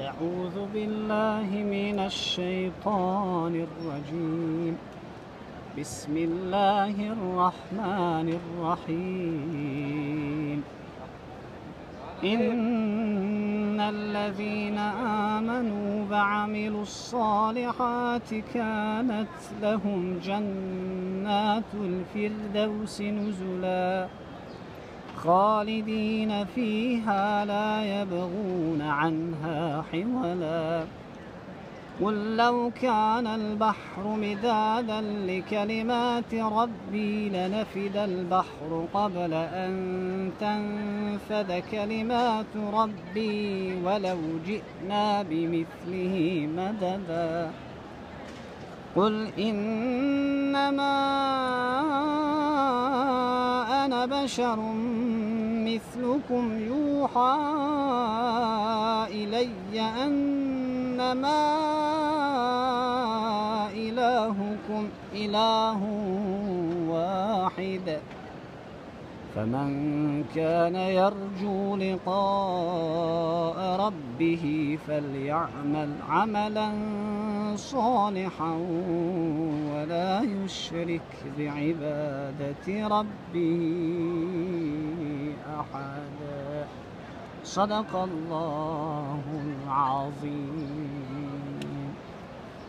أعوذ بالله من الشيطان الرجيم. بسم الله الرحمن الرحيم. إن الذين آمنوا وعملوا الصالحات كانت لهم جنات الفردوس نزلا خالدين فيها لا يبغون عنها حولا. قل لو كان البحر مدادا لكلمات ربي لنفد البحر قبل أن تنفد كلمات ربي ولو جئنا بمثله مددا. قل إنما أنا بشر مثلكم يوحى إلي أنما إلهكم إله واحد. فمن كان يرجو لقاء ربه فليعمل عملا صالحا ولا يشرك بعبادة ربه أحدا. صدق الله العظيم.